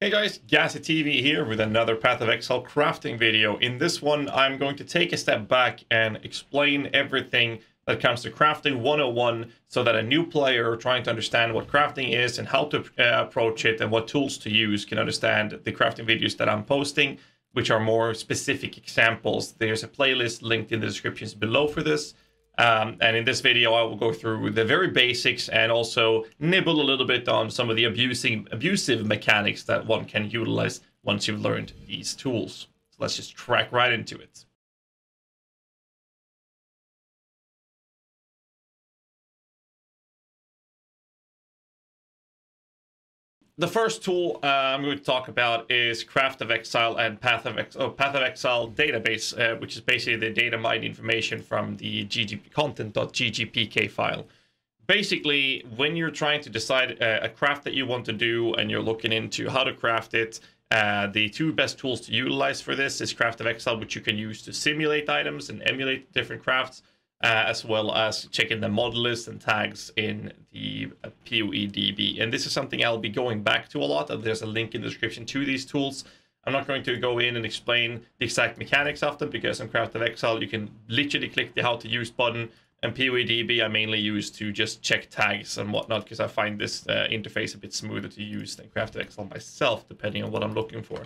Hey guys, ghazzyTV here with another Path of Exile crafting video. In this one, I'm going to take a step back and explain everything that comes to crafting 101 so that a new player trying to understand what crafting is and how to approach it and what tools to use can understand the crafting videos that I'm posting, which are more specific examples. There's a playlist linked in the descriptions below for this. And in this video, I will go through the very basics and also nibble a little bit on some of the abusive mechanics that one can utilize once you've learned these tools. So let's just crack right into it. The first tool I'm going to talk about is Craft of Exile and Path of Exile database, which is basically the data mined information from the content.ggpk file. Basically, when you're trying to decide a craft that you want to do and you're looking into how to craft it, the two best tools to utilize for this is Craft of Exile, which you can use to simulate items and emulate different crafts, as well as checking the mod list and tags in the PoEDB. And this is something I'll be going back to a lot. There's a link in the description to these tools. I'm not going to go in and explain the exact mechanics of them, because on Craft of Exile, you can literally click the How to Use button, and PoEDB I mainly use to just check tags and whatnot, because I find this interface a bit smoother to use than Craft of Exile myself, depending on what I'm looking for.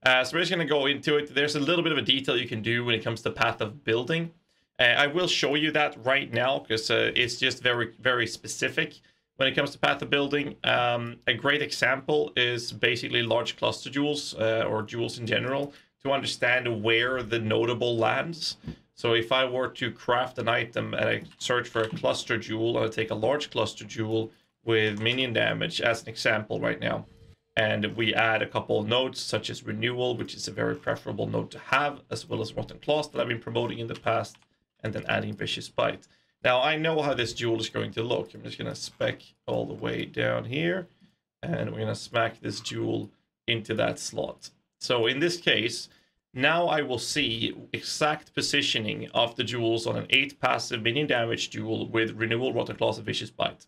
So we're just going to go into it. There's a little bit of a detail you can do when it comes to path of building. I will show you that right now, because it's just very, very specific when it comes to path of building. A great example is basically large cluster jewels, or jewels in general, to understand where the notable lands. So if I were to craft an item and I search for a cluster jewel, I'll take a large cluster jewel with minion damage as an example right now. And we add a couple of nodes, such as Renewal, which is a very preferable node to have, as well as Rotten Claws that I've been promoting in the past, and then adding Vicious Bite. Now, I know how this jewel is going to look. I'm just going to spec all the way down here, and we're going to smack this jewel into that slot. So in this case, now I will see exact positioning of the jewels on an 8 passive minion damage jewel with Renewal, Rotten Claws, and Vicious Bite.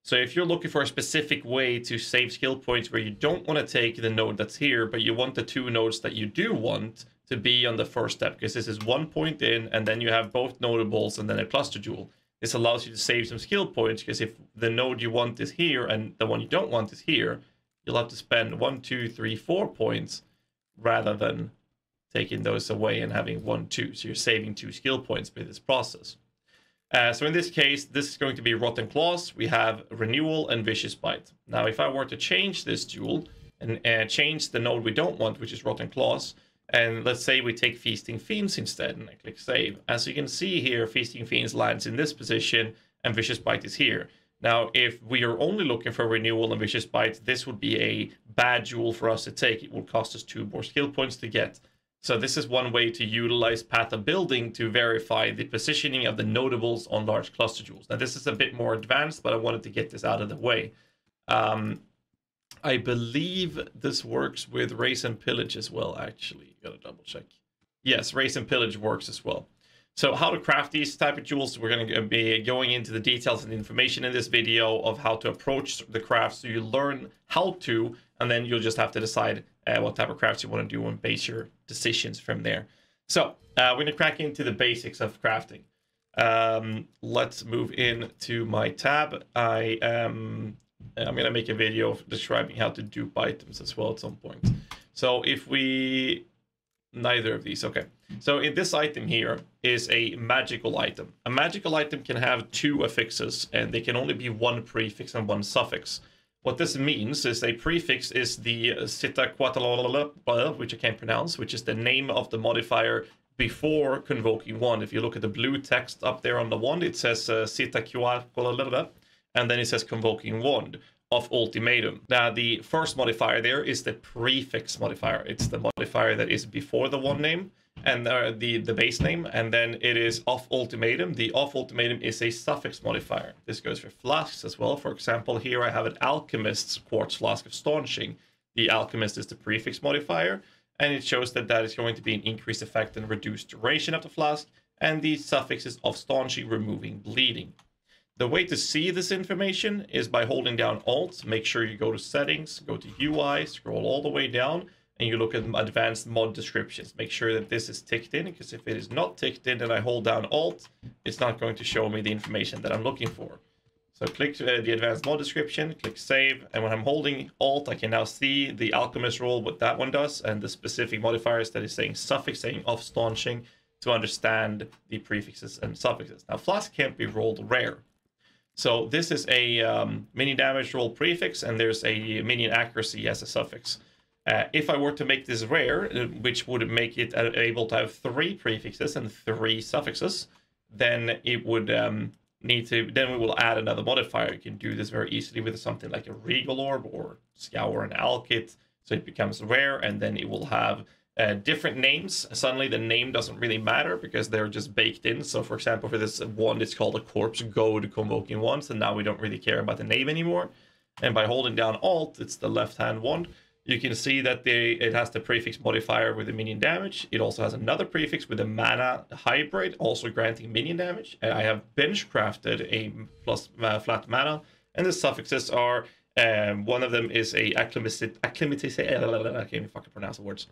So if you're looking for a specific way to save skill points where you don't want to take the node that's here, but you want the two nodes that you do want to be on the first step, because this is 1 point in, and then you have both notables and then a cluster jewel. This allows you to save some skill points, because if the node you want is here and the one you don't want is here, you'll have to spend 1, 2, 3, 4 points rather than taking those away and having 1, 2. So you're saving 2 skill points with this process. So in this case, this is going to be Rotten Claws. We have Renewal and Vicious Bite. Now, if I were to change this jewel and change the node we don't want, which is Rotten Claws, and let's say we take Feasting Fiends instead, and I click Save. As you can see here, Feasting Fiends lands in this position, and Vicious Bite is here. Now, if we are only looking for Renewal and Vicious Bite, this would be a bad jewel for us to take. It will cost us 2 more skill points to get. So this is one way to utilize Path of Building to verify the positioning of the notables on large cluster jewels. Now, this is a bit more advanced, but I wanted to get this out of the way. I believe this works with Raise and Pillage as well, actually. Gotta double check. Yes, Raise and Pillage works as well. So how to craft these type of jewels, we're going to be going into the details and information in this video of how to approach the craft, so you learn how to, and then you'll just have to decide what type of crafts you want to do and base your decisions from there. So we're going to crack into the basics of crafting. Let's move into my tab. I'm going to make a video describing how to dupe items as well at some point. So if we... Neither of these. Okay. So in this item here is a magical item. A magical item can have 2 affixes, and they can only be 1 prefix and 1 suffix. What this means is a prefix is the Sitaquatalala, which I can't pronounce, which is the name of the modifier before convoking wand. If you look at the blue text up there on the wand, it says Sitaquatalala, and then it says convoking wand of ultimatum. Now, the first modifier there is the prefix modifier. It's the modifier that is before the wand name and the base name, and then it is of ultimatum. The of ultimatum is a suffix modifier. This goes for flasks as well. For example, here I have an alchemist's quartz flask of staunching. The alchemist is the prefix modifier, and it shows that that is going to be an increased effect and reduced duration of the flask, and the suffix is of staunching, removing bleeding. The way to see this information is by holding down Alt. Make sure you go to Settings, go to UI, scroll all the way down, and you look at Advanced Mod Descriptions. Make sure that this is ticked in, because if it is not ticked in and I hold down Alt, it's not going to show me the information that I'm looking for. So click the Advanced Mod Description, click Save, and when I'm holding Alt, I can now see the Alchemist rule, what that one does, and the specific modifiers that is saying suffix, saying off staunching, to understand the prefixes and suffixes. Now, Flask can't be rolled rare. So this is a minion damage roll prefix, and there's a minion accuracy as a suffix. If I were to make this rare, which would make it able to have 3 prefixes and 3 suffixes, then it would then we will add another modifier. You can do this very easily with something like a Regal Orb or Scour and Alkit. So it becomes rare, and then it will have different names. Suddenly the name doesn't really matter because they're just baked in. So for example, for this wand, it's called a Corpse Goad Convoking Wand. So now we don't really care about the name anymore. And by holding down Alt, it's the left-hand wand, you can see that it has the prefix modifier with the minion damage. It also has another prefix with a mana hybrid, also granting minion damage. And I have bench crafted a plus flat mana, and the suffixes are one of them is a acclimatization. I can't even fucking pronounce the words.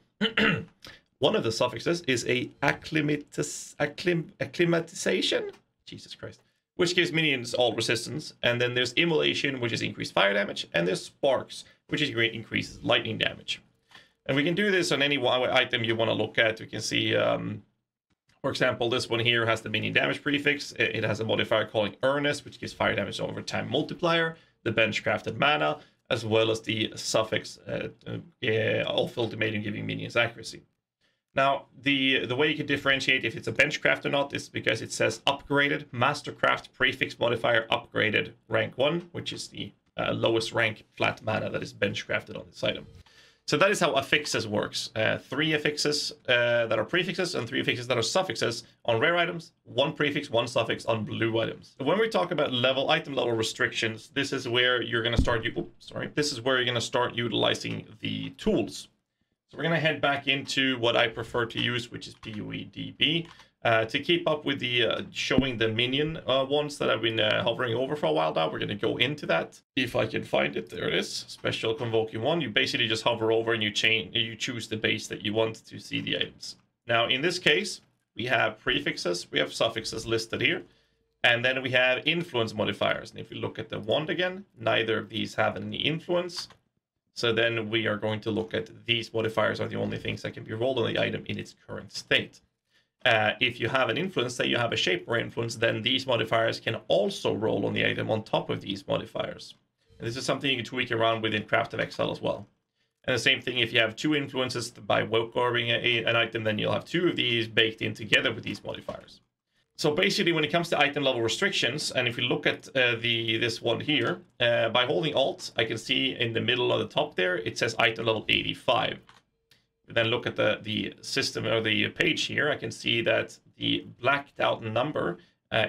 One of the suffixes is a acclimatization. Jesus Christ. Which gives minions all resistance. And then there's Immolation, which is increased fire damage. And there's Sparks, which is increases lightning damage. And we can do this on any item you want to look at. You can see, for example, this one here has the minion damage prefix. It has a modifier called Earnest, which gives fire damage over time multiplier, the bench crafted mana, as well as the suffix off ultimatum giving minions accuracy. Now, the way you can differentiate if it's a benchcraft or not is because it says upgraded, mastercraft prefix modifier upgraded rank 1, which is the lowest rank flat mana that is benchcrafted on this item. So that is how affixes works. 3 affixes that are prefixes and 3 affixes that are suffixes on rare items, 1 prefix, 1 suffix on blue items. When we talk about item level restrictions, this is where you're going to start. This is where you're going to start utilizing the tools. So we're going to head back into what I prefer to use, which is PoEDB, to keep up with the showing the minion ones that I've been hovering over for a while now. We're going to go into that. If I can find it, there it is. Special Convoking one. You basically just hover over and you choose the base that you want to see the items. Now, in this case, we have prefixes, we have suffixes listed here, and then we have influence modifiers. And if you look at the wand again, neither of these have any influence. So then we are going to look at these modifiers are the only things that can be rolled on the item in its current state. If you have an influence, say you have a shaper influence, then these modifiers can also roll on the item on top of these modifiers. And this is something you can tweak around within Craft of Exile as well. And the same thing, if you have 2 influences by woke orbing an item, then you'll have 2 of these baked in together with these modifiers. So basically, when it comes to item level restrictions, and if you look at this one here, by holding Alt, I can see in the middle of the top there, it says item level 85. Then look at the system or the page here, I can see that the blacked out number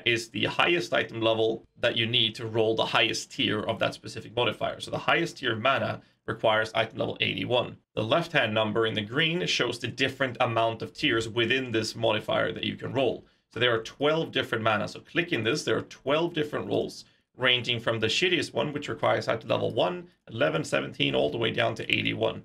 is the highest item level that you need to roll the highest tier of that specific modifier. So the highest tier mana requires item level 81. The left-hand number in the green shows the different amount of tiers within this modifier that you can roll. So there are 12 different mana. So clicking this, there are 12 different rolls, ranging from the shittiest one, which requires item level 1, 11, 17, all the way down to 81.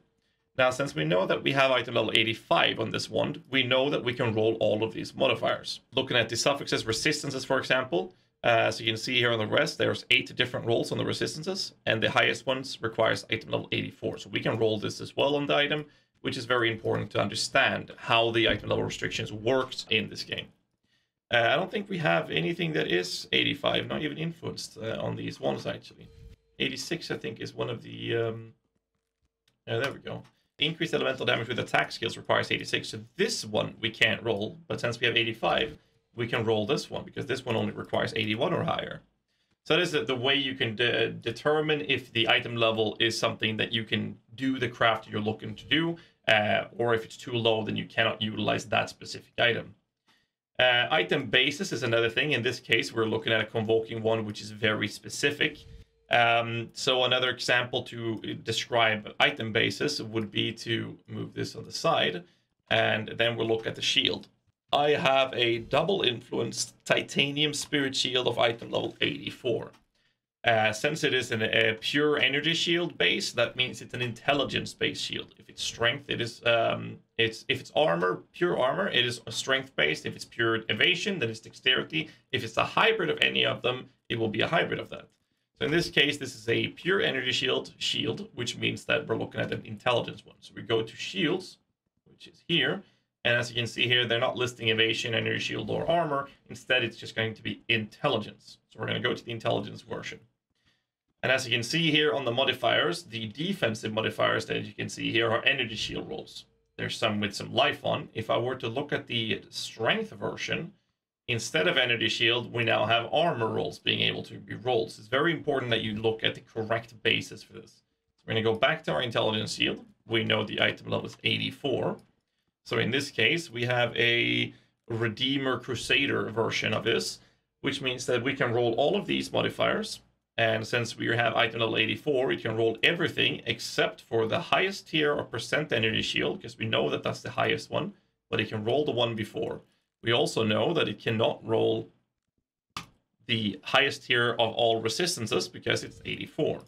Now, since we know that we have item level 85 on this wand, we know that we can roll all of these modifiers. Looking at the suffixes, resistances, for example, as you can see here on the rest, there's 8 different rolls on the resistances, and the highest ones requires item level 84. So we can roll this as well on the item, which is very important to understand how the item level restrictions works in this game. I don't think we have anything that is 85, not even influenced on these ones, actually. 86, I think, is one of the... there we go. Increased elemental damage with attack skills requires 86, so this one we can't roll, but since we have 85, we can roll this one, because this one only requires 81 or higher. So that is the way you can determine if the item level is something that you can do the craft you're looking to do, or if it's too low, then you cannot utilize that specific item. Item basis is another thing. In this case, we're looking at a convoking one, which is very specific. So another example to describe item basis would be to move this on the side, and then we'll look at the shield. I have a double influenced titanium spirit shield of item level 84. Since it is a pure energy shield base, that means it's an intelligence based shield. If it's strength, it is if it's armor, pure armor, it is strength based. If it's pure evasion, then it's dexterity. If it's a hybrid of any of them, it will be a hybrid of that. So in this case, this is a pure energy shield, which means that we're looking at an intelligence one. So we go to shields, which is here. And as you can see here, they're not listing evasion, energy shield, or armor. Instead, it's just going to be intelligence. So we're going to go to the intelligence version. And as you can see here on the modifiers, the defensive modifiers that you can see here are energy shield rolls. There's some with some life on. If I were to look at the strength version, instead of energy shield, we now have armor rolls being able to be rolls. It's very important that you look at the correct basis for this. So we're going to go back to our intelligence shield. We know the item level is 84. So in this case, we have a Redeemer Crusader version of this, which means that we can roll all of these modifiers. And since we have item level 84, we can roll everything except for the highest tier or percent energy shield, because we know that that's the highest one, but it can roll the one before. We also know that it cannot roll the highest tier of all resistances because it's 84.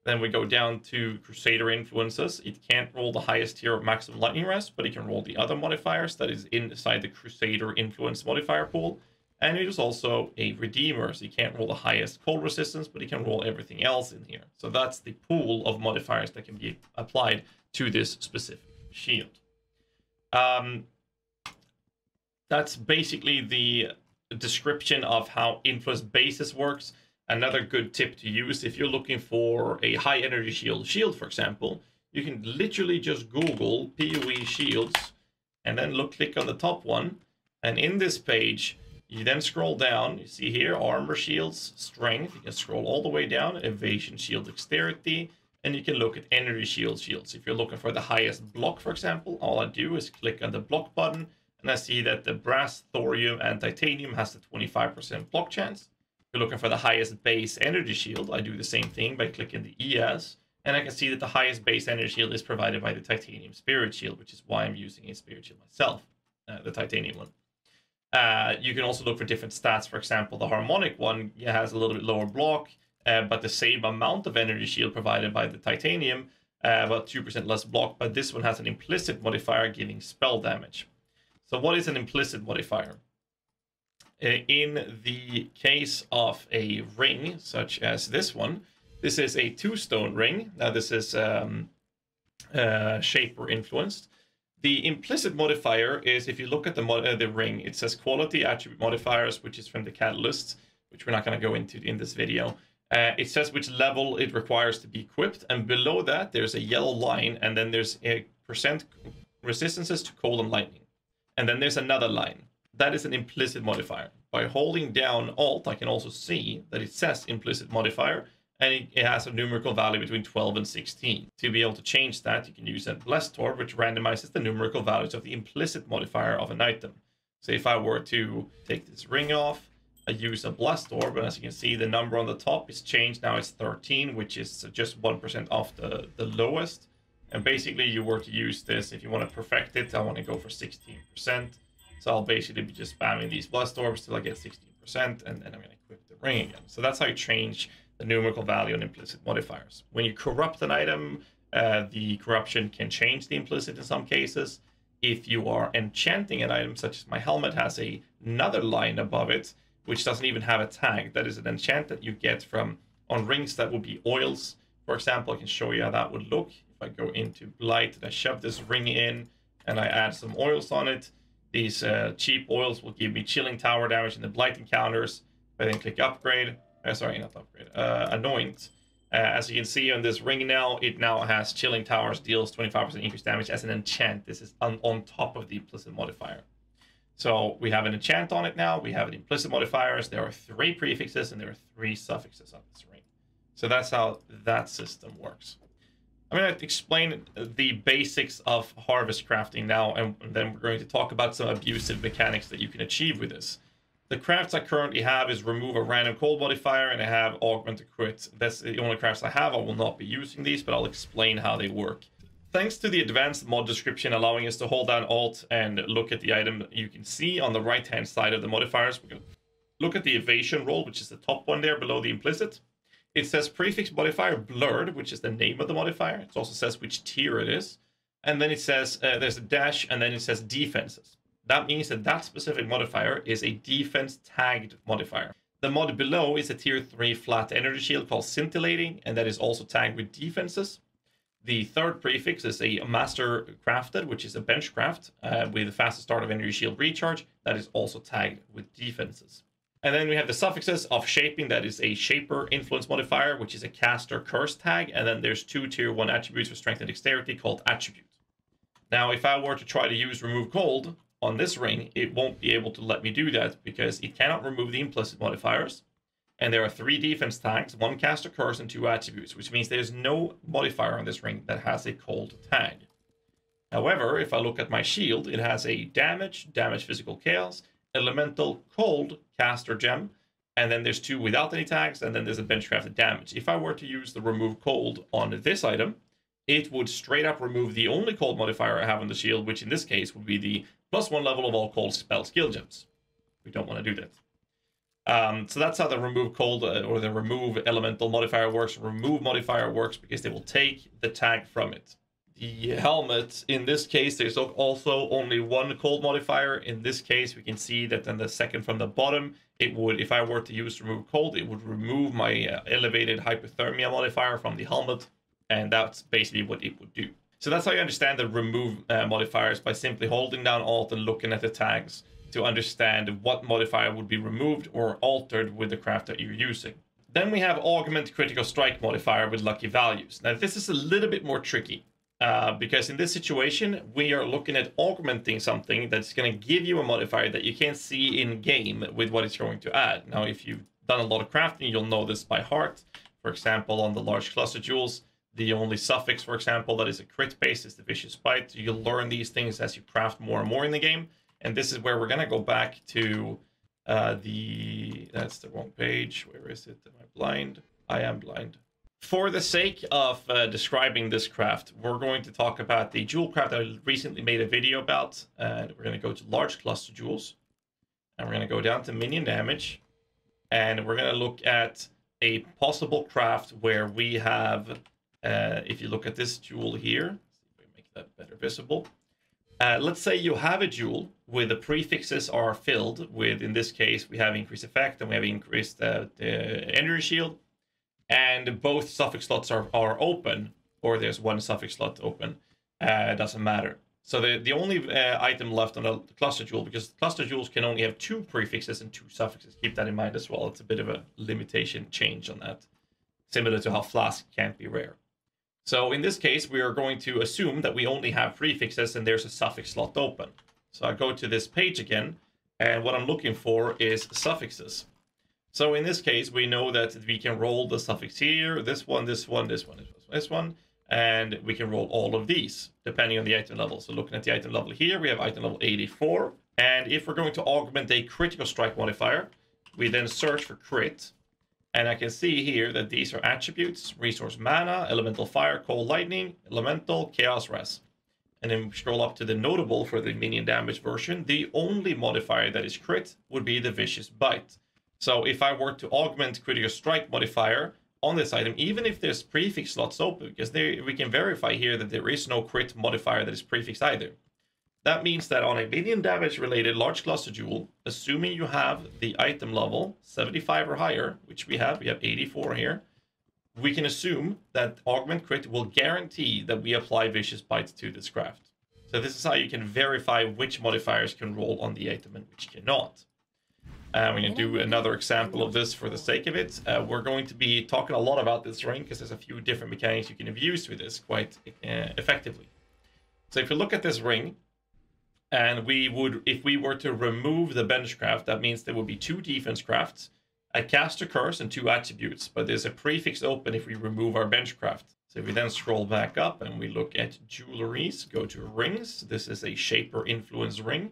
Then we go down to Crusader Influences. It can't roll the highest tier of maximum lightning rest, but it can roll the other modifiers that is inside the Crusader Influence modifier pool. And it is also a Redeemer, so you can't roll the highest cold resistance, but you can roll everything else in here. So that's the pool of modifiers that can be applied to this specific shield. That's basically the description of how Influence Basis works. Another good tip to use if you're looking for a high energy shield, for example, you can literally just Google PoE shields and then click on the top one. And in this page, you then scroll down, you see here, armor shields, strength. You can scroll all the way down, evasion shield, dexterity, and you can look at energy shields. If you're looking for the highest block, for example, all I do is click on the block button, and I see that the brass, thorium, and titanium has the 25% block chance. If you're looking for the highest base energy shield, I do the same thing by clicking the ES, and I can see that the highest base energy shield is provided by the titanium spirit shield, which is why I'm using a spirit shield myself, the titanium one. You can also look for different stats. For example, the harmonic one has a little bit lower block, but the same amount of energy shield provided by the titanium, about 2% less block, but this one has an implicit modifier giving spell damage. So what is an implicit modifier? In the case of a ring, such as this one, this is a 2-stone ring. Now this is Shaper influenced. The implicit modifier is, if you look at the ring, it says quality attribute modifiers, which is from the catalysts, which we're not going to go into in this video. It says which level it requires to be equipped, and below that there's a yellow line, and then there's a percent resistances to cold and lightning. And then there's another line. That is an implicit modifier. By holding down Alt, I can also see that it says implicit modifier, and it has a numerical value between 12 and 16. To be able to change that, you can use a Blessed Orb, which randomizes the numerical values of the implicit modifier of an item. So if I were to take this ring off, I use a Blessed Orb, and as you can see, the number on the top is changed. Now it's 13, which is just 1% off the lowest. And basically, you were to use this, if you want to perfect it, I want to go for 16%. So I'll basically be just spamming these Blessed Orbs till I get 16%, and then I'm going to equip the ring again. So that's how you change the numerical value on implicit modifiers. When you corrupt an item, the corruption can change the implicit in some cases. If you are enchanting an item, such as my helmet has another line above it, which doesn't even have a tag. That is an enchant that you get from on rings that would be oils. For example, I can show you how that would look. If I go into Blight and I shove this ring in and I add some oils on it, these cheap oils will give me chilling tower damage in the Blight encounters. If I then click upgrade, anoint. As you can see on this ring now, it now has chilling towers, deals 25% increased damage as an enchant. This is on top of the implicit modifier. So we have an enchant on it now. We have an implicit modifiers. There are 3 prefixes and there are 3 suffixes on this ring. So that's how that system works. I'm going to explain the basics of harvest crafting now, and then we're going to talk about some abusive mechanics that you can achieve with this. The crafts I currently have is remove a random cold modifier, and I have augment a crit. That's the only crafts I have. I will not be using these, but I'll explain how they work. Thanks to the advanced mod description allowing us to hold down Alt and look at the item, you can see on the right-hand side of the modifiers, we're going to look at the evasion roll, which is the top one there below the implicit. It says prefix modifier blurred, which is the name of the modifier. It also says which tier it is. And then it says there's a dash, and then it says defenses. That means that that specific modifier is a defense tagged modifier. The mod below is a tier 3 flat energy shield called scintillating, and that is also tagged with defenses. The third prefix is a master crafted, which is a bench craft with the fastest start of energy shield recharge. That is also tagged with defenses. And then we have the suffixes of shaping. That is a shaper influence modifier, which is a caster curse tag. And then there's 2 tier 1 attributes for strength and dexterity called attribute. Now, if I were to try to use remove cold on this ring, it won't be able to let me do that because it cannot remove the implicit modifiers. And there are 3 defense tags, 1 caster curse, and 2 attributes, which means there's no modifier on this ring that has a cold tag. However, if I look at my shield, it has a damage physical chaos, elemental, cold, caster gem, and then there's 2 without any tags, and then there's a benchcrafted damage. If I were to use the remove cold on this item, it would straight up remove the only cold modifier I have on the shield, which in this case would be the +1 level of all cold spell skill gems. We don't want to do that. So that's how the remove cold or the remove elemental modifier works. Remove modifier works because they will take the tag from it. The helmet, in this case, there's also only 1 cold modifier. In this case, we can see that then the second from the bottom, it would, if I were to use remove cold, it would remove my elevated hypothermia modifier from the helmet. And that's basically what it would do. So that's how you understand the remove modifiers, by simply holding down Alt and looking at the tags to understand what modifier would be removed or altered with the craft that you're using. Then we have augment critical strike modifier with lucky values. Now this is a little bit more tricky because in this situation we are looking at augmenting something that's going to give you a modifier that you can't see in game with what it's going to add. Now if you've done a lot of crafting, you'll know this by heart. For example, on the large cluster jewels, the only suffix, for example, that is a crit base is the vicious bite. You'll learn these things as you craft more and more in the game. And this is where we're going to go back to that's the wrong page. Where is it? Am I blind? I am blind. For the sake of describing this craft, we're going to talk about the jewel craft that I recently made a video about. And we're going to go to large cluster jewels. And we're going to go down to minion damage. And we're going to look at a possible craft where we have, if you look at this jewel here, see if we make that better visible. Let's say you have a jewel where the prefixes are filled with, in this case, we have increased effect and we have increased the energy shield. And both suffix slots are open, or there's 1 suffix slot open. Doesn't matter. So the only item left on the cluster jewel, because cluster jewels can only have 2 prefixes and 2 suffixes. Keep that in mind as well. It's a bit of a limitation change on that. Similar to how flask can't be rare. So in this case, we are going to assume that we only have prefixes and there's a suffix slot open. So I go to this page again, and what I'm looking for is suffixes. So in this case, we know that we can roll the suffix here, this one, this one, this one, this one, and we can roll all of these, depending on the item level. So looking at the item level here, we have item level 84. And if we're going to augment a critical strike modifier, we then search for crit. And I can see here that these are attributes: resource mana, elemental fire, cold lightning, elemental, chaos res. And then we scroll up to the notable for the minion damage version. The only modifier that is crit would be the vicious bite. So if I were to augment critical strike modifier on this item, even if there's prefix slots open, because we can verify here that there is no crit modifier that is prefixed either. That means that on a minion damage related large cluster jewel, assuming you have the item level 75 or higher, which we have 84 here, we can assume that augment crit will guarantee that we apply vicious bite to this craft. So this is how you can verify which modifiers can roll on the item and which cannot. We're going to do another example of this for the sake of it. We're going to be talking a lot about this ring because there's a few different mechanics you can have used with this quite effectively. So if you look at this ring, and we would, if we were to remove the bench craft, that means there would be 2 defense crafts, a caster curse, and 2 attributes. But there's a prefix open if we remove our bench craft. So if we then scroll back up and we look at jewelries, go to rings. This is a shaper influence ring.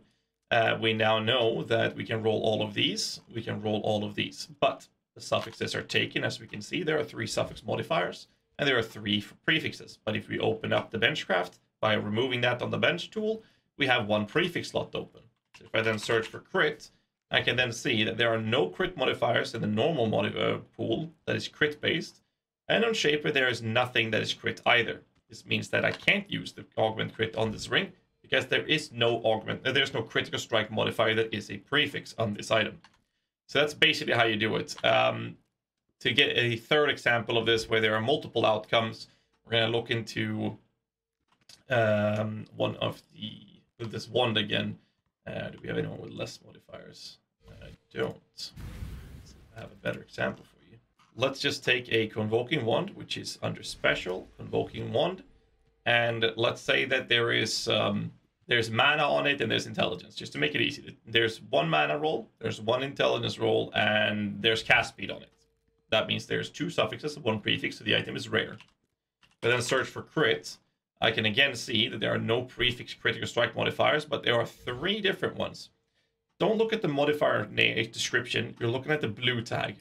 We now know that we can roll all of these. We can roll all of these. But the suffixes are taken, as we can see. There are 3 suffix modifiers. and there are 3 prefixes. But if we open up the benchcraft by removing that on the bench tool, we have 1 prefix slot open. So if I then search for crit, I can then see that there are no crit modifiers in the normal pool that is crit based, and on Shaper there is nothing that is crit either. This means that I can't use the augment crit on this ring because there is no there's no critical strike modifier that is a prefix on this item. So that's basically how you do it. To get a third example of this where there are multiple outcomes, we're going to look into one of with this wand again. Do we have anyone with less modifiers? I don't. I have a better example for you. Let's just take a Convoking Wand, which is under Special, Convoking Wand. And let's say that there is there's mana on it and there's intelligence, just to make it easy. There's 1 mana roll, there's 1 intelligence roll, and there's cast speed on it. That means there's 2 suffixes, 1 prefix, so the item is rare. But then search for crit. I can again see that there are no prefix critical strike modifiers, but there are 3 different ones. Don't look at the modifier name description, you're looking at the blue tag.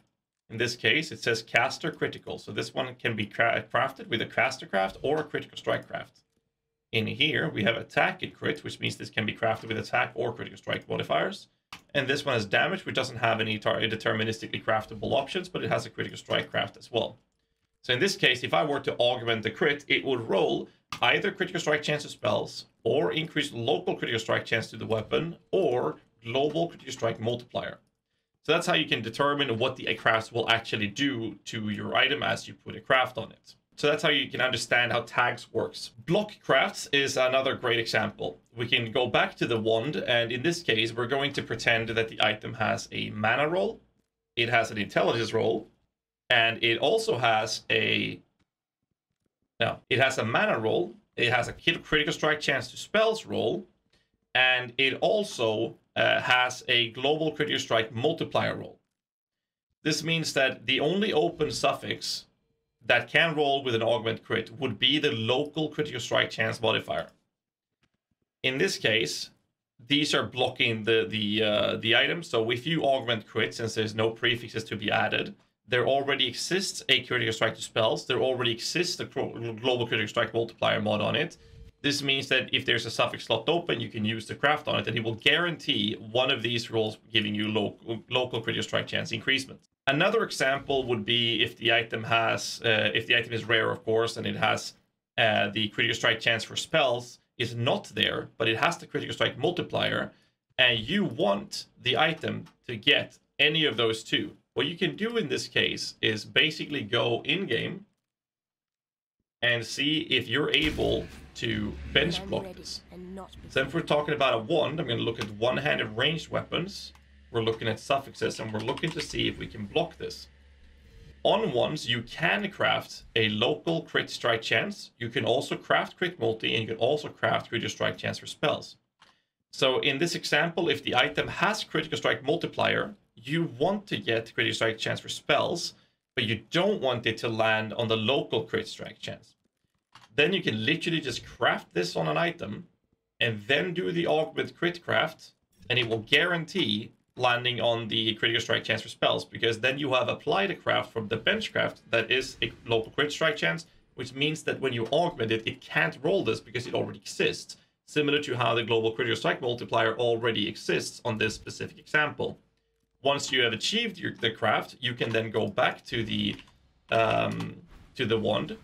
In this case, it says caster critical, so this one can be crafted with a caster craft or a critical strike craft. In here, we have attack and crit, which means this can be crafted with attack or critical strike modifiers. And this one has damage, which doesn't have any deterministically craftable options, but it has a critical strike craft as well. So in this case, if I were to augment the crit, it would roll either critical strike chance to spells, or increase local critical strike chance to the weapon, or global critical strike multiplier. So that's how you can determine what the crafts will actually do to your item as you put a craft on it. So that's how you can understand how tags works. Block crafts is another great example. We can go back to the wand, and in this case, we're going to pretend that the item has a mana roll, it has an intelligence roll, and it also has a... Now, it has a mana roll, it has a critical strike chance to spells roll, and it also has a global critical strike multiplier roll. This means that the only open suffix that can roll with an augment crit would be the local critical strike chance modifier. In this case, these are blocking the item. So if you augment crit, since there's no prefixes to be added, there already exists a critical strike to spells. There already exists a global critical strike multiplier mod on it. This means that if there's a suffix slot open, you can use the craft on it, and it will guarantee one of these rolls giving you local critical strike chance increasement. Another example would be if the item has, if the item is rare, of course, and it has the critical strike chance for spells is not there, but it has the critical strike multiplier, and you want the item to get any of those 2. What you can do in this case is basically go in-game and see if you're able to bench block this. So if we're talking about a wand, I'm going to look at one-handed ranged weapons. We're looking at suffixes, and we're looking to see if we can block this. On wands, you can craft a local crit strike chance. You can also craft crit multi, and you can also craft critical strike chance for spells. So in this example, if the item has critical strike multiplier, you want to get critical strike chance for spells, but you don't want it to land on the local crit strike chance. Then you can literally just craft this on an item, and then do the augment crit craft, and it will guarantee landing on the critical strike chance for spells, because then you have applied a craft from the bench craft that is a local crit strike chance, which means that when you augment it, it can't roll this because it already exists, similar to how the global critical strike multiplier already exists on this specific example. Once you have achieved the craft, you can then go back to the wand,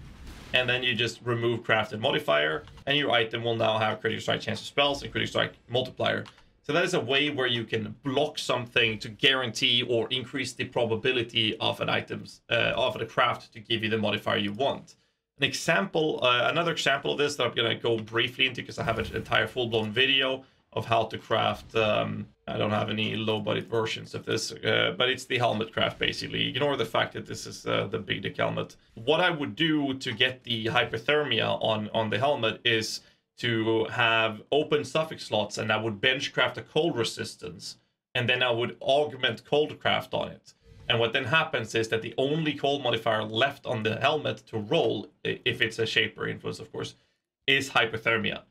and then you just remove crafted modifier, and your item will now have critical strike chance for spells and critical strike multiplier. So that is a way where you can block something to guarantee or increase the probability of an item's of a craft to give you the modifier you want. An example, another example of this that I'm gonna go briefly into because I have an entire full-blown video of how to craft. I don't have any low-budget versions of this, but it's the helmet craft basically. Ignore the fact that this is the big dick helmet. What I would do to get the hypothermia on the helmet is to have open suffix slots, and I would bench craft a cold resistance, and then I would augment cold craft on it. And what then happens is that the only cold modifier left on the helmet to roll, if it's a shaper influence of course, is hypothermia.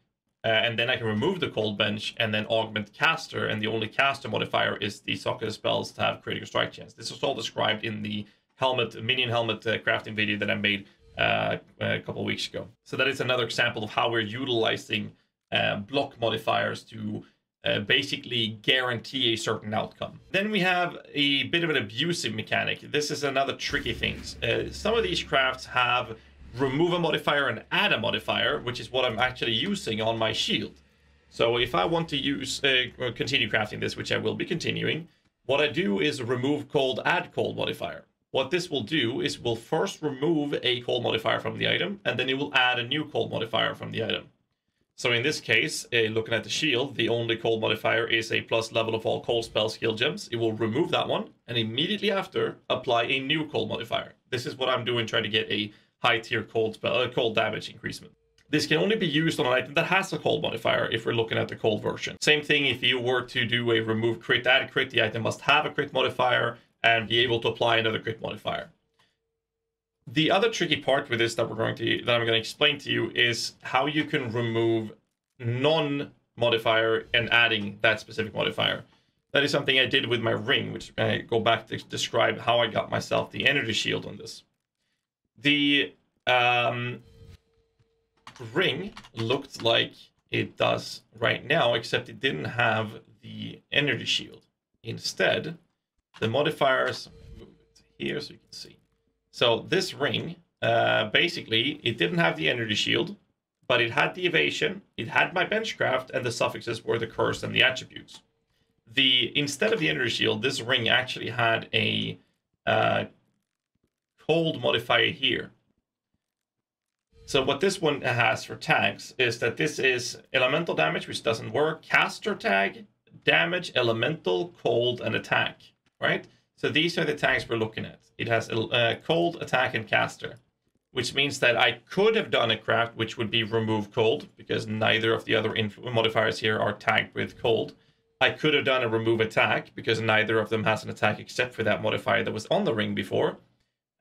And then I can remove the cold bench and then augment caster, and the only caster modifier is the socket spells to have critical strike chance. This was all described in the helmet, minion helmet crafting video that I made a couple of weeks ago. So that is another example of how we're utilizing block modifiers to basically guarantee a certain outcome. Then we have a bit of an abusive mechanic. This is another tricky thing. Some of these crafts have remove a modifier and add a modifier, which is what I'm actually using on my shield. So if I want to use continue crafting this, which I will be continuing, what I do is remove cold, add cold modifier. What this will do is will first remove a cold modifier from the item, and then it will add a new cold modifier from the item. So in this case, looking at the shield, the only cold modifier is a plus level of all cold spell skill gems. It will remove that one, and immediately after, apply a new cold modifier. This is what I'm doing, trying to get a high tier cold damage increasement. This can only be used on an item that has a cold modifier if we're looking at the cold version. Same thing if you were to do a remove crit, add crit, the item must have a crit modifier and be able to apply another crit modifier. The other tricky part with this that I'm going to explain to you is how you can remove non-modifier and adding that specific modifier. That is something I did with my ring, which I go back to describe how I got myself the energy shield on this. The ring looked like it does right now, except it didn't have the energy shield. Instead, the modifiers, move it here so you can see. So this ring, basically, it didn't have the energy shield, but it had the evasion, it had my benchcraft, and the suffixes were the curse and the attributes. Instead of the energy shield, this ring actually had a cold modifier here. So what this one has for tags is that this is elemental damage, which doesn't work, caster tag, damage, elemental, cold, and attack, right? So these are the tags we're looking at. It has cold, attack, and caster, which means that I could have done a craft which would be remove cold, because neither of the other modifiers here are tagged with cold. I could have done a remove attack, because neither of them has an attack except for that modifier that was on the ring before.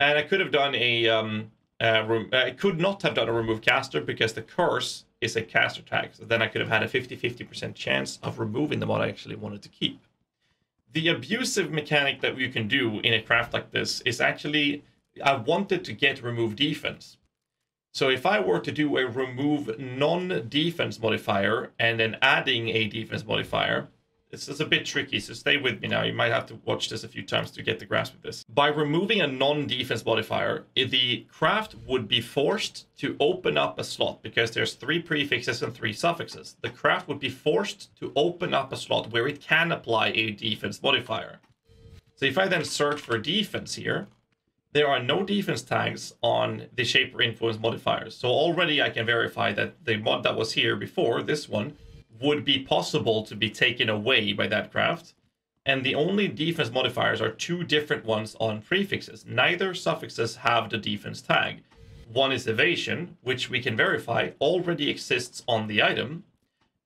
And I could have done I could not have done a remove caster, because the curse is a caster tag. So then I could have had a 50-50% chance of removing the mod I actually wanted to keep. The abusive mechanic that you can do in a craft like this is actually, I wanted to get remove defense. So if I were to do a remove non-defense modifier and then adding a defense modifier, this is a bit tricky, so stay with me now. You might have to watch this a few times to get the grasp of this. By removing a non-defense modifier, the craft would be forced to open up a slot, because there's 3 prefixes and 3 suffixes. The craft would be forced to open up a slot where it can apply a defense modifier. So if I then search for defense here, there are no defense tags on the shape or influence modifiers. So already I can verify that the mod that was here before, this one, would be possible to be taken away by that craft. And the only defense modifiers are 2 different ones on prefixes. Neither suffixes have the defense tag. One is evasion, which we can verify already exists on the item.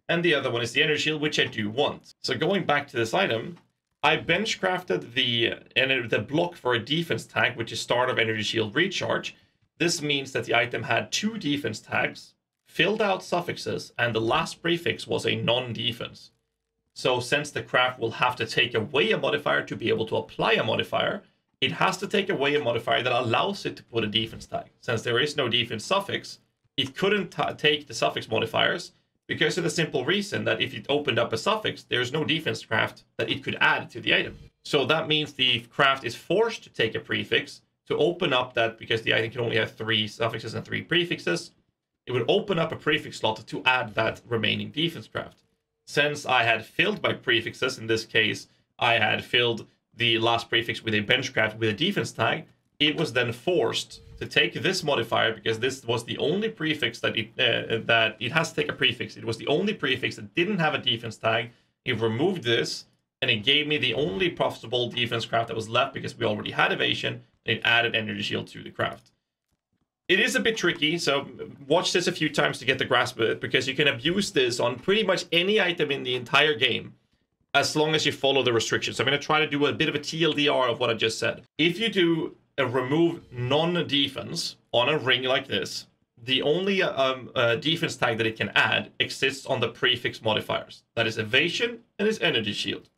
And the other one is the energy shield, which I do want. So going back to this item, I benchcrafted the block for a defense tag, which is start of energy shield recharge. This means that the item had 2 defense tags, filled out suffixes, and the last prefix was a non-defense. So since the craft will have to take away a modifier to be able to apply a modifier, it has to take away a modifier that allows it to put a defense tag. Since there is no defense suffix, it couldn't take the suffix modifiers, because of the simple reason that if it opened up a suffix, there's no defense craft that it could add to the item. So that means the craft is forced to take a prefix to open up that, because the item can only have 3 suffixes and 3 prefixes. It would open up a prefix slot to add that remaining defense craft. Since I had filled my prefixes, in this case, I had filled the last prefix with a benchcraft with a defense tag, it was then forced to take this modifier, because this was the only prefix that it has to take a prefix. It was the only prefix that didn't have a defense tag. It removed this, and it gave me the only profitable defense craft that was left, because we already had evasion, and it added energy shield to the craft. It is a bit tricky, so watch this a few times to get the grasp of it, because you can abuse this on pretty much any item in the entire game, as long as you follow the restrictions. I'm going to try to do a bit of a TLDR of what I just said. If you do a remove non-defense on a ring like this, the only defense tag that it can add exists on the prefix modifiers. That is evasion and is energy shield.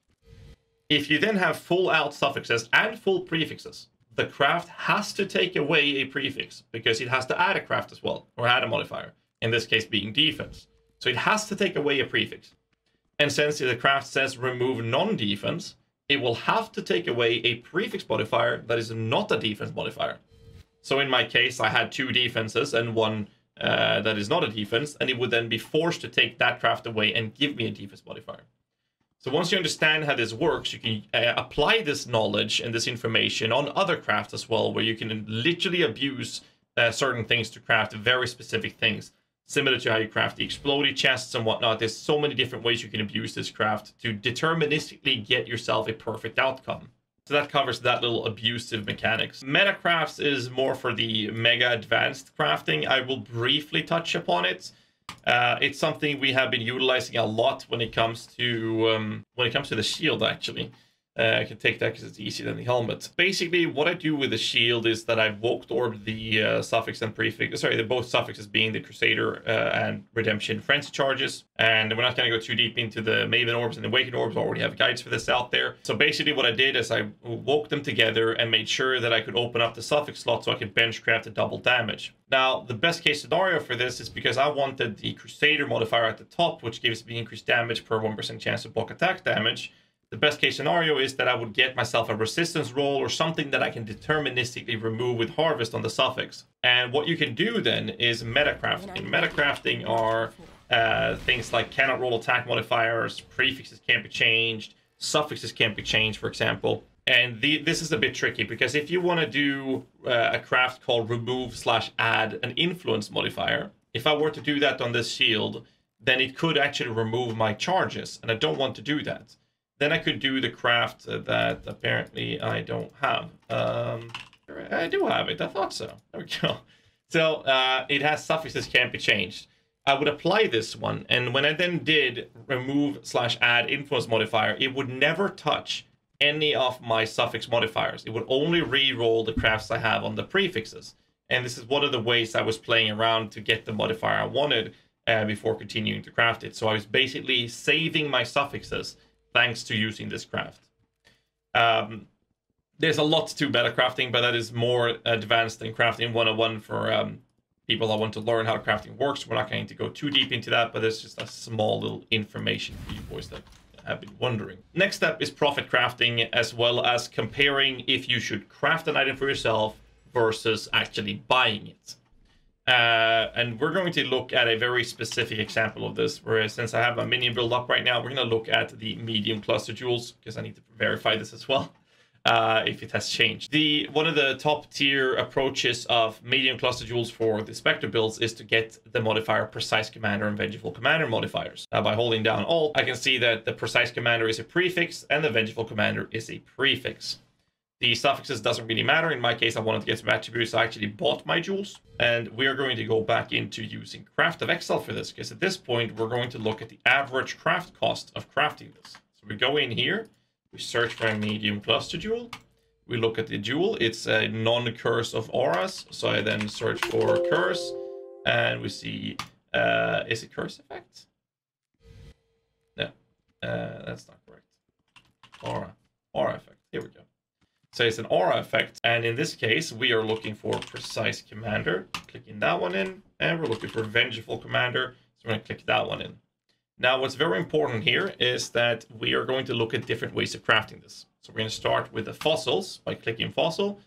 If you then have full out suffixes and full prefixes, the craft has to take away a prefix because it has to add a craft as well, or add a modifier, in this case being defense. So it has to take away a prefix. And since the craft says remove non-defense, it will have to take away a prefix modifier that is not a defense modifier. So in my case, I had 2 defenses and one that is not a defense, and it would then be forced to take that craft away and give me a defense modifier. So once you understand how this works, you can apply this knowledge and this information on other crafts as well, where you can literally abuse certain things to craft very specific things. Similar to how you craft the exploded chests and whatnot, there's so many different ways you can abuse this craft to deterministically get yourself a perfect outcome. So that covers that little abusive mechanics. Meta crafts is more for the mega advanced crafting. I will briefly touch upon it. It's something we have been utilizing a lot when it comes to the shield, actually. I can take that because it's easier than the helmet. Basically, what I do with the shield is that I've woke orbed the suffix and prefix. Sorry, both suffixes being the Crusader and Redemption Frenzy charges. And we're not going to go too deep into the Maven orbs and the Awakened orbs. I already have guides for this out there. So basically, what I did is I woke them together and made sure that I could open up the suffix slot so I could bench craft a double damage. Now, the best case scenario for this is because I wanted the Crusader modifier at the top, which gives me increased damage per 1% chance to block attack damage. The best case scenario is that I would get myself a resistance roll or something that I can deterministically remove with harvest on the suffix. And what you can do then is metacrafting. Metacrafting are things like cannot roll attack modifiers, prefixes can't be changed, suffixes can't be changed, for example. And this is a bit tricky because if you want to do a craft called remove/add an influence modifier, if I were to do that on this shield, then it could actually remove my charges, and I don't want to do that. Then I could do the craft that apparently I don't have. I do have it. I thought so. There we go. So it has suffixes can't be changed. I would apply this one, and when I then did remove/add influence modifier, it would never touch any of my suffix modifiers. It would only re-roll the crafts I have on the prefixes. And this is one of the ways I was playing around to get the modifier I wanted before continuing to craft it. So I was basically saving my suffixes thanks to using this craft. There's a lot to meta crafting, but that is more advanced than crafting 101 for people that want to learn how crafting works. We're not going to go too deep into that, but it's just a small little information for you boys that have been wondering. Next step is profit crafting, as well as comparing if you should craft an item for yourself versus actually buying it. And we're going to look at a very specific example of this, where since I have my minion build up right now, we're going to look at the medium cluster jewels, because I need to verify this as well, if it has changed. One of the top tier approaches of medium cluster jewels for the Spectre builds is to get the modifier Precise Commander and Vengeful Commander modifiers. By holding down Alt, I can see that the Precise Commander is a prefix and the Vengeful Commander is a prefix. The suffixes doesn't really matter. In my case, I wanted to get some attributes. I actually bought my jewels. And we are going to go back into using Craft of Exile for this, because at this point, we're going to look at the average craft cost of crafting this. So we go in here, we search for a medium cluster jewel. We look at the jewel. It's a non-curse of auras. So I then search for curse, and we see, is it curse effect? No, that's not correct. Aura effect. Here we go. So it's an aura effect, and in this case, we are looking for Precise Commander. Clicking that one in, and we're looking for Vengeful Commander, so we're going to click that one in. Now, what's very important here is that we are going to look at different ways of crafting this. So we're going to start with the fossils by clicking fossil.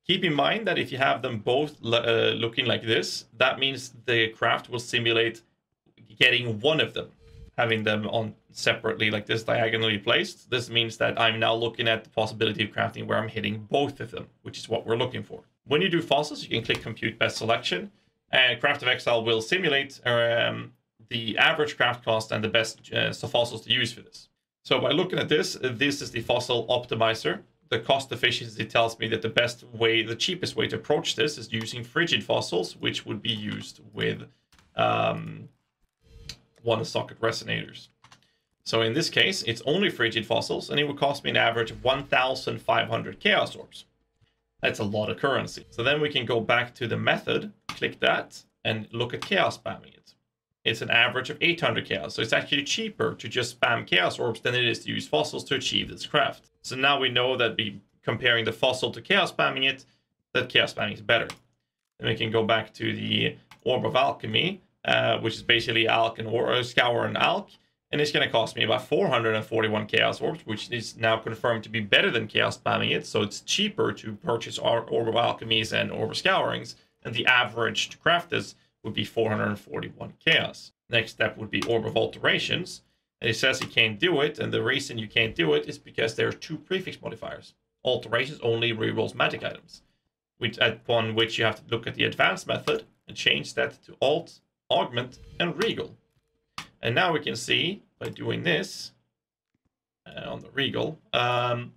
Keep in mind that if you have them both looking like this, that means the craft will simulate getting one of them. Having them on separately like this, diagonally placed, this means that I'm now looking at the possibility of crafting where I'm hitting both of them, which is what we're looking for. When you do fossils, you can click Compute Best Selection, and Craft of Exile will simulate the average craft cost and the best fossils to use for this. So by looking at this, this is the fossil optimizer. The cost efficiency tells me that the cheapest way to approach this is using frigid fossils, which would be used with one-socket resonators. So in this case, it's only frigid fossils, and it would cost me an average of 1,500 chaos orbs. That's a lot of currency. So then we can go back to the method, click that, and look at chaos spamming it. It's an average of 800 chaos, so it's actually cheaper to just spam chaos orbs than it is to use fossils to achieve this craft. So now we know that comparing the fossil to chaos spamming it, that chaos spamming is better. Then we can go back to the Orb of Alchemy, which is basically Alch and Scour and Alch. And it's going to cost me about 441 Chaos Orbs, which is now confirmed to be better than Chaos Spamming it. So it's cheaper to purchase our Orb of Alchemies and Orb of Scourings. And the average to craft this would be 441 Chaos. Next step would be Orb of Alterations. And it says you can't do it. And the reason you can't do it is because there are 2 prefix modifiers. Alterations only rerolls magic items. Upon which you have to look at the advanced method and change that to Alt, Augment, and Regal. And now we can see, by doing this, on the Regal, that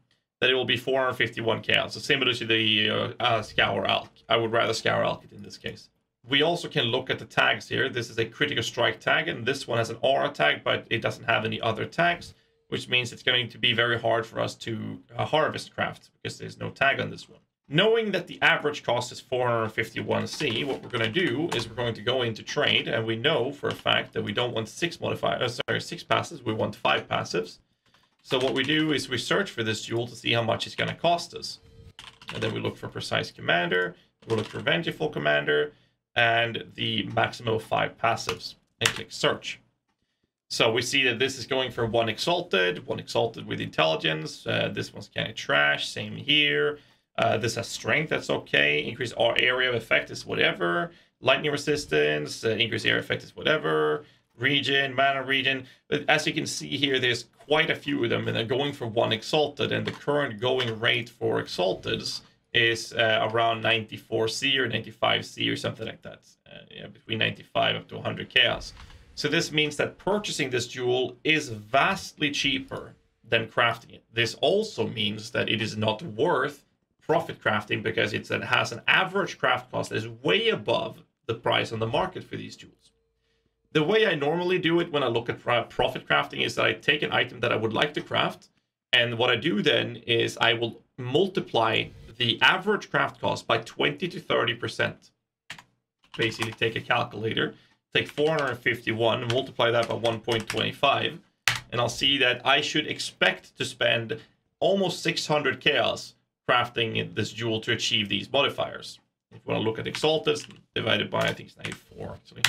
it will be 451 Chaos. So similar to the Scour Alch. I would rather Scour Alch in this case. We also can look at the tags here. This is a Critical Strike tag, and this one has an Aura tag, but it doesn't have any other tags, which means it's going to be very hard for us to harvest craft, because there's no tag on this one. Knowing that the average cost is 451C, what we're going to do is we're going to go into trade, and we know for a fact that we don't want 6 passives, we want 5 passives. So what we do is we search for this jewel to see how much it's going to cost us. And then we look for Precise Commander, we'll look for Vengeful Commander, and the maximum of 5 passives, and click search. So we see that this is going for 1 Exalted with Intelligence, this one's kind of trash, same here. This has strength, that's okay. Increase our area of effect is whatever. Lightning resistance, increase area effect is whatever. Region, mana region. But as you can see here, there's quite a few of them, and they're going for 1 Exalted, and the current going rate for Exalteds is around 94C or 95C or something like that. Yeah, between 95 up to 100 Chaos. So this means that purchasing this jewel is vastly cheaper than crafting it. This also means that it is not worth profit crafting, because it has an average craft cost that is way above the price on the market for these jewels. The way I normally do it when I look at profit crafting is that I take an item that I would like to craft, and what I do then is I will multiply the average craft cost by 20 to 30%. Basically take a calculator, take 451 and multiply that by 1.25, and I'll see that I should expect to spend almost 600 Chaos crafting this jewel to achieve these modifiers. If you want to look at Exalteds, divided by, I think it's 94 actually,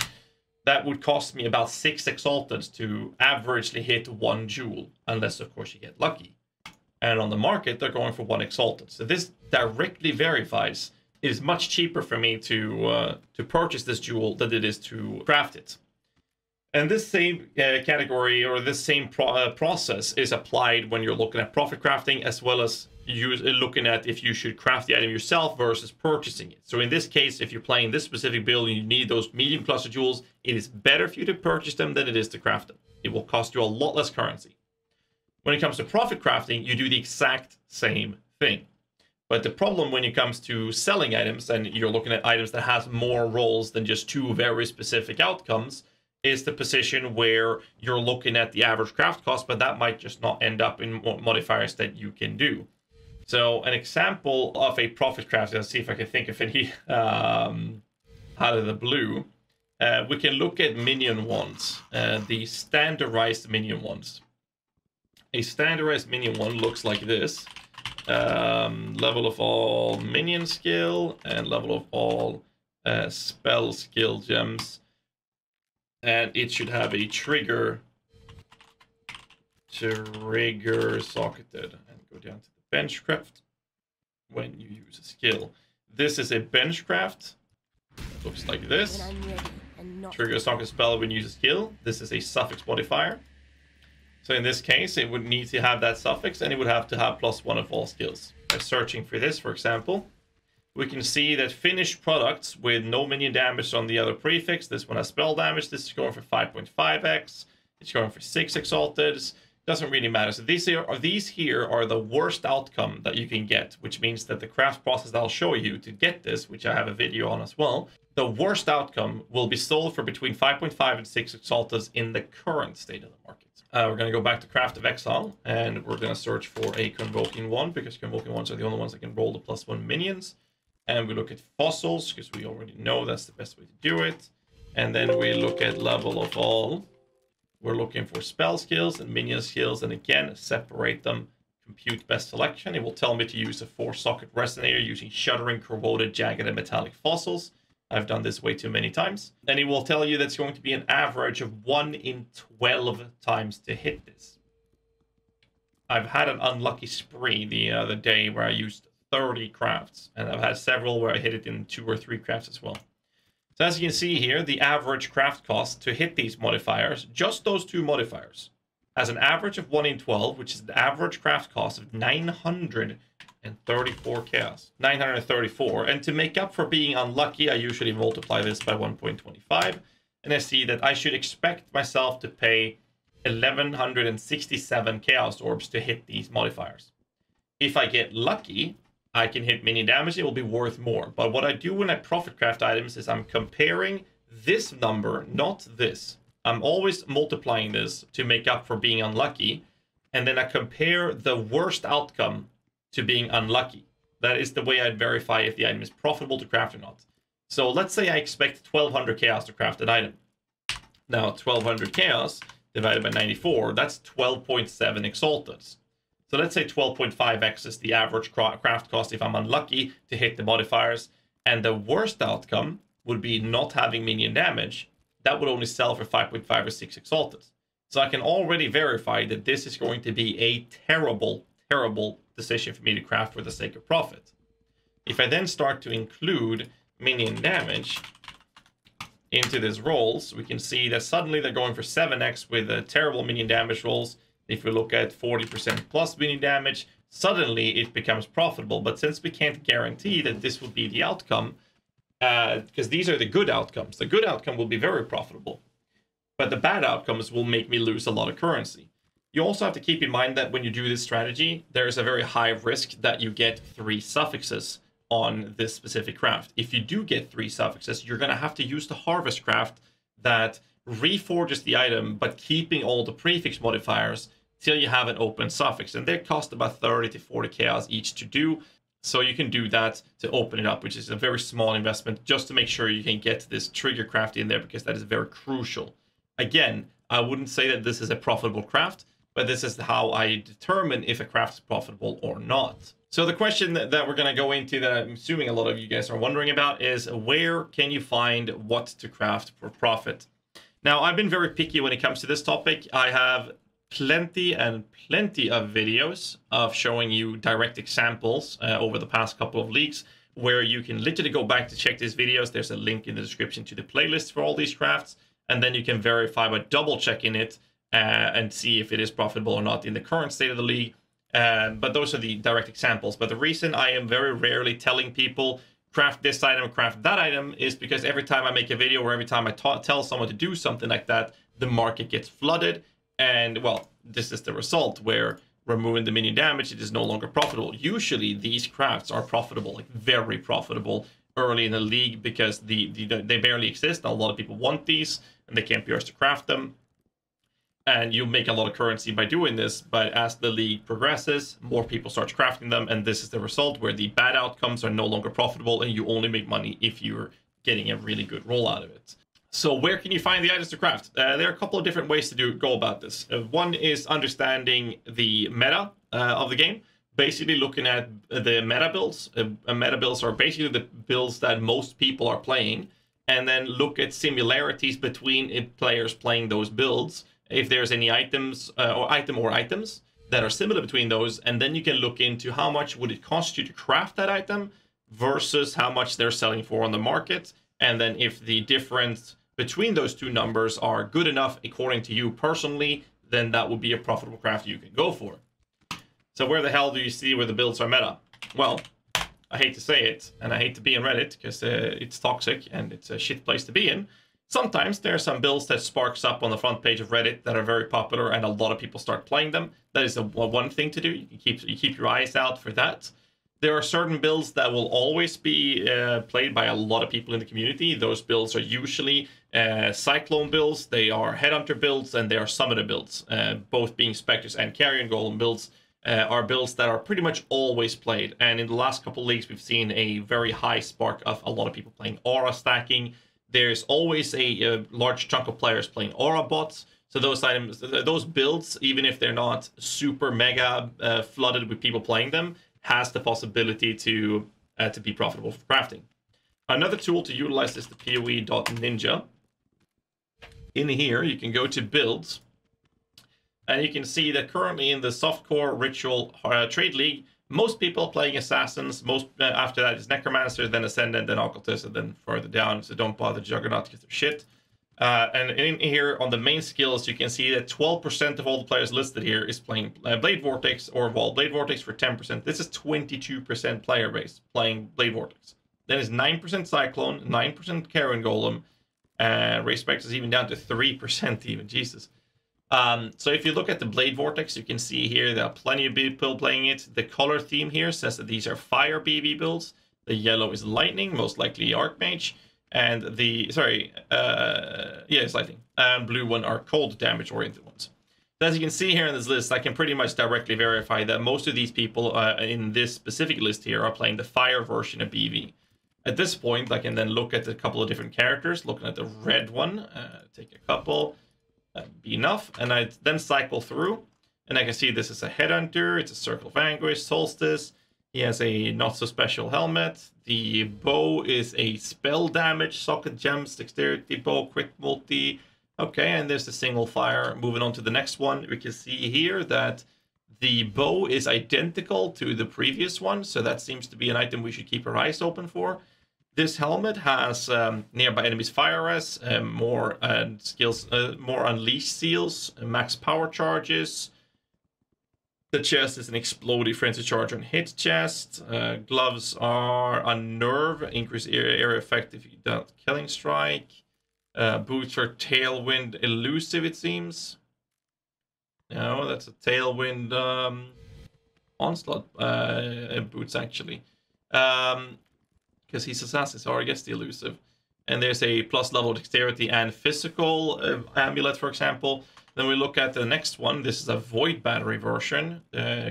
that would cost me about 6 Exalteds to averagely hit 1 jewel, unless of course you get lucky. And on the market, they're going for 1 Exalted. So this directly verifies it is much cheaper for me to purchase this jewel than it is to craft it. And this same category, or this same process is applied when you're looking at profit crafting, as well as looking at if you should craft the item yourself versus purchasing it. So in this case, if you're playing this specific build and you need those medium cluster jewels, it is better for you to purchase them than it is to craft them. It will cost you a lot less currency. When it comes to profit crafting, you do the exact same thing. But the problem when it comes to selling items, and you're looking at items that has more roles than just 2 very specific outcomes, is the position where you're looking at the average craft cost, but that might just not end up in modifiers that you can do. So an example of a profit craft, let's see if I can think of any out of the blue. We can look at minion ones, the standardized minion ones. A standardized minion one looks like this. Level of all minion skill and level of all spell skill gems. And it should have a trigger socketed, and go down to the bench craft when you use a skill. This is a bench craft. It looks like this. Trigger socket spell when you use a skill. This is a suffix modifier. So in this case, it would need to have that suffix, and it would have to have +1 of all skills. By searching for this, for example, we can see that finished products with no minion damage on the other prefix. This one has spell damage. This is going for 5.5x. It's going for 6 Exalteds. Doesn't really matter. So these here are the worst outcome that you can get, which means that the craft process that I'll show you to get this, which I have a video on as well, the worst outcome will be sold for between 5.5 and 6 Exalteds in the current state of the market. We're going to go back to Craft of Exile, and we're going to search for a Convoking one, because Convoking ones are the only ones that can roll the +1 minions. And we look at fossils, because we already know that's the best way to do it. And then we look at level of all. We're looking for spell skills and minion skills, and again, separate them compute best selection. It will tell me to use a 4-socket resonator using shuttering, corroded, jagged, and metallic fossils. I've done this way too many times. And it will tell you that's going to be an average of 1 in 12 times to hit this. I've had an unlucky spree the other day where I used 30 crafts, and I've had several where I hit it in 2 or 3 crafts as well. So as you can see here, the average craft cost to hit these modifiers, just those 2 modifiers, has an average of 1 in 12, which is the average craft cost of 934 chaos. 934. And to make up for being unlucky, I usually multiply this by 1.25. And I see that I should expect myself to pay 1167 chaos orbs to hit these modifiers. If I get lucky, I can hit minion damage, it will be worth more. But what I do when I profit craft items is I'm comparing this number, not this. I'm always multiplying this to make up for being unlucky. And then I compare the worst outcome to being unlucky. That is the way I'd verify if the item is profitable to craft or not. So let's say I expect 1200 chaos to craft an item. Now 1200 chaos divided by 94, that's 12.7 exalted. So let's say 12.5x is the average craft cost if I'm unlucky to hit the modifiers. And the worst outcome would be not having minion damage. That would only sell for 5.5 or 6 exalted. So I can already verify that this is going to be a terrible, terrible decision for me to craft for the sake of profit. If I then start to include minion damage into these rolls, we can see that suddenly they're going for 7x with terrible minion damage rolls. If we look at 40% plus minion damage, suddenly it becomes profitable. But since we can't guarantee that this will be the outcome, because these are the good outcomes, the good outcome will be very profitable. But the bad outcomes will make me lose a lot of currency. You also have to keep in mind that when you do this strategy, there is a very high risk that you get 3 suffixes on this specific craft. If you do get 3 suffixes, you're going to have to use the harvest craft that reforges the item, but keeping all the prefix modifiers till you have an open suffix. And they cost about 30 to 40 chaos each to do. So you can do that to open it up, which is a very small investment just to make sure you can get this trigger craft in there, because that is very crucial. Again, I wouldn't say that this is a profitable craft, but this is how I determine if a craft is profitable or not. So the question that we're going to go into, that I'm assuming a lot of you guys are wondering about, is where can you find what to craft for profit? Now, I've been very picky when it comes to this topic. I have plenty of videos of showing you direct examples over the past couple of leagues, where you can literally go back to check these videos. There's a link in the description to the playlist for all these crafts, and then you can verify by double checking it and see if it is profitable or not in the current state of the league. But those are the direct examples. But the reason I am very rarely telling people craft this item, craft that item, is because every time I make a video or every time I tell someone to do something like that, the market gets flooded. And, well, this is the result, where removing the minion damage, it is no longer profitable. Usually, these crafts are profitable, like very profitable, early in the league, because they barely exist. A lot of people want these, and they can't be arsed to craft them. And you make a lot of currency by doing this, but as the league progresses, more people start crafting them, and this is the result, where the bad outcomes are no longer profitable, and you only make money if you're getting a really good roll out of it. So where can you find the items to craft? There are a couple of different ways to go about this. One is understanding the meta of the game, basically looking at the meta builds. Meta builds are basically the builds that most people are playing, and then look at similarities between players playing those builds. If there's any items or items that are similar between those, and then you can look into how much would it cost you to craft that item versus how much they're selling for on the market. And then if the difference between those two numbers are good enough according to you personally, then that would be a profitable craft you can go for. So where the hell do you see where the builds are meta? Well, I hate to say it, and I hate to be in Reddit, because it's toxic and it's a shit place to be in. Sometimes there are some builds that sparks up on the front page of Reddit that are very popular, and a lot of people start playing them. That is one thing to do. You keep your eyes out for that. There are certain builds that will always be played by a lot of people in the community. Those builds are usually Cyclone builds, they are Headhunter builds, and they are Summoner builds. Both being Spectres and Carrion Golem builds are builds that are pretty much always played. And in the last couple of leagues, we've seen a very high spark of a lot of people playing Aura stacking. there's always a large chunk of players playing aura bots. So those items, those builds, even if they're not super mega flooded with people playing them, has the possibility to be profitable for crafting. Another tool to utilize is the PoE.ninja. In here, you can go to builds, and you can see that currently in the softcore ritual trade league, most people are playing assassins. Most after that is necromancer, then ascendant, then occultist, and then further down. So don't bother juggernaut because they're shit. And in here on the main skills, you can see that 12% of all the players listed here is playing Blade Vortex or Evolve Blade Vortex for 10%. This is 22% player base playing Blade Vortex. Then it's 9% Cyclone, 9% Karen Golem, Race Spectre is even down to 3% even, Jesus. So if you look at the Blade Vortex, you can see here there are plenty of people playing it. The color theme here says that these are fire BV builds. The yellow is lightning, most likely Archmage. And the, it's lightning. And blue one are cold damage oriented ones. So as you can see here in this list, I can pretty much directly verify that most of these people in this specific list here are playing the fire version of BV. At this point, I can then look at a couple of different characters, looking at the red one, take a couple, be enough, and I then cycle through, and I can see this is a Headhunter, it's a Circle of Anguish, Solstice, he has a not-so-special helmet, the bow is a spell damage, socket gems, dexterity bow, quick multi, okay, and there's the single fire. Moving on to the next one, we can see here that the bow is identical to the previous one, so that seems to be an item we should keep our eyes open for. This helmet has nearby enemies fire res, more skills, more unleashed seals, max power charges. The chest is an exploding frenzy charge on hit chest. Gloves are unnerve, increase area effect if you don't killing strike. Boots are tailwind elusive, it seems. No, that's a tailwind onslaught boots actually. Because he's assassin, so I guess the elusive. And there's a plus level dexterity and physical amulet, for example. Then we look at the next one. This is a void battery version.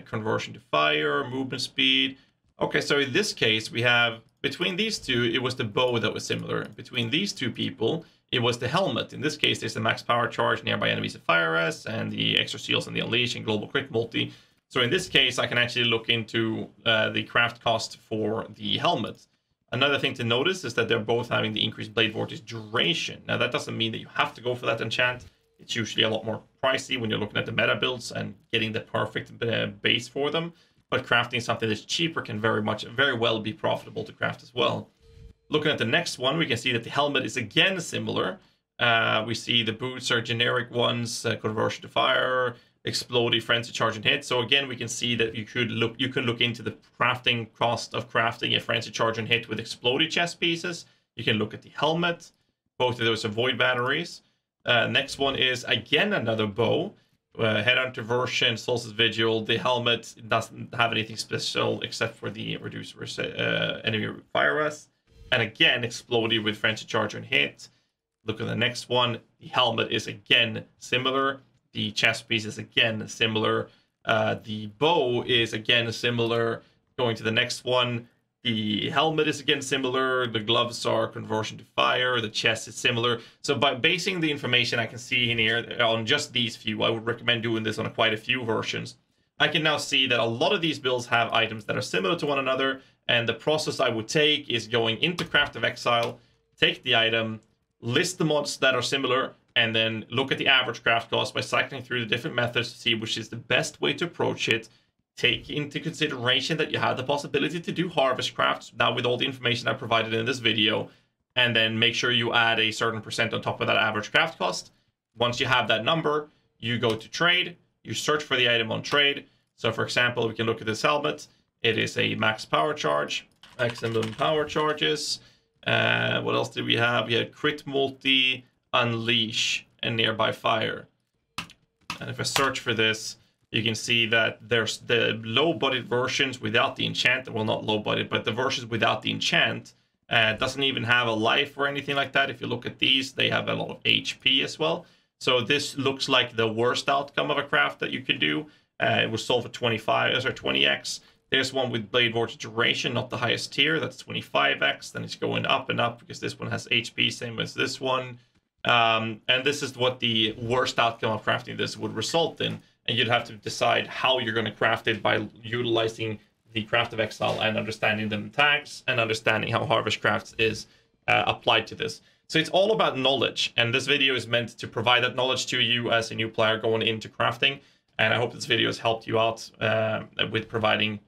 Conversion to fire, movement speed. Okay, so in this case, we have, between these two, it was the bow that was similar. Between these two people, it was the helmet. In this case, there's the max power charge, nearby enemies at fire res, and the extra seals and the unleash and global crit multi. So in this case, I can actually look into the craft cost for the helmet. Another thing to notice is that they're both having the increased Blade Vortex duration. Now, that doesn't mean that you have to go for that enchant. It's usually a lot more pricey when you're looking at the meta builds and getting the perfect base for them. But crafting something that's cheaper can very well be profitable to craft as well. Looking at the next one, we can see that the helmet is again similar. We see the boots are generic ones, conversion to fire, exploding frenzy charge and hit. So again, we can see that you can look into the crafting cost of crafting a frenzy charge and hit with exploded chest pieces. You can look at the helmet. Both of those are void batteries. Next one is again another bow. Headhunter version, Solstice Vigil. The helmet doesn't have anything special except for the reduced enemy fire res. And again, exploded with frenzy charge and hit. Look at the next one. The helmet is again similar. The chest piece is again similar. The bow is again similar. Going to the next one, the helmet is again similar. The gloves are conversion to fire. The chest is similar. So by basing the information I can see in here on just these few, I would recommend doing this on quite a few versions. I can now see that a lot of these builds have items that are similar to one another. And the process I would take is going into Craft of Exile, take the item, list the mods that are similar, and then look at the average craft cost by cycling through the different methods to see which is the best way to approach it. Take into consideration that you have the possibility to do harvest crafts, now with all the information I provided in this video, and then make sure you add a certain percent on top of that average craft cost. Once you have that number, you go to trade, you search for the item on trade. So for example, we can look at this helmet. It is a max power charge, maximum power charges. What else did we have? We had crit multi, unleash, and nearby fire. And if I search for this, you can see that there's the low-bodied versions without the enchant. Well, not low-bodied, but the versions without the enchant doesn't even have a life or anything like that. If you look at these, they have a lot of HP as well. So this looks like the worst outcome of a craft that you could do. It was sold for 20x. There's one with blade vortex duration, not the highest tier. That's 25x. Then it's going up and up because this one has HP, same as this one. And this is what the worst outcome of crafting this would result in. And you'd have to decide how you're going to craft it by utilizing the Craft of Exile and understanding the tags and understanding how Harvest Crafts is applied to this. So it's all about knowledge, and this video is meant to provide that knowledge to you as a new player going into crafting. And I hope this video has helped you out with providing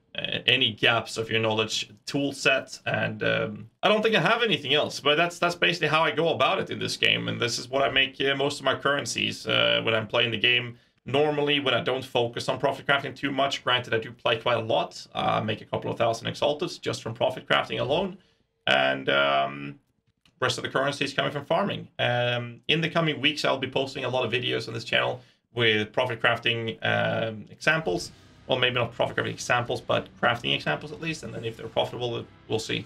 any gaps of your knowledge tool set. And I don't think I have anything else, but that's basically how I go about it in this game. And this is what I make most of my currencies when I'm playing the game. Normally, when I don't focus on profit crafting too much, granted I do play quite a lot, make a couple of thousand exalted just from profit crafting alone. And rest of the currency is coming from farming. In the coming weeks, I'll be posting a lot of videos on this channel with profit crafting examples. Well, maybe not profit crafting examples, but crafting examples at least. And then if they're profitable, we'll see.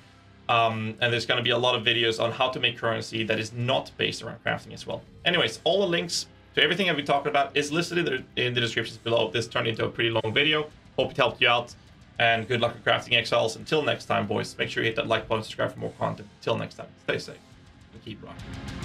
And there's going to be a lot of videos on how to make currency that is not based around crafting as well. Anyways, all the links to everything I've been talking about is listed in the descriptions below. This turned into a pretty long video. Hope it helped you out. And good luck with crafting Exiles. Until next time, boys, make sure you hit that like button, subscribe for more content. Until next time, stay safe and keep rocking.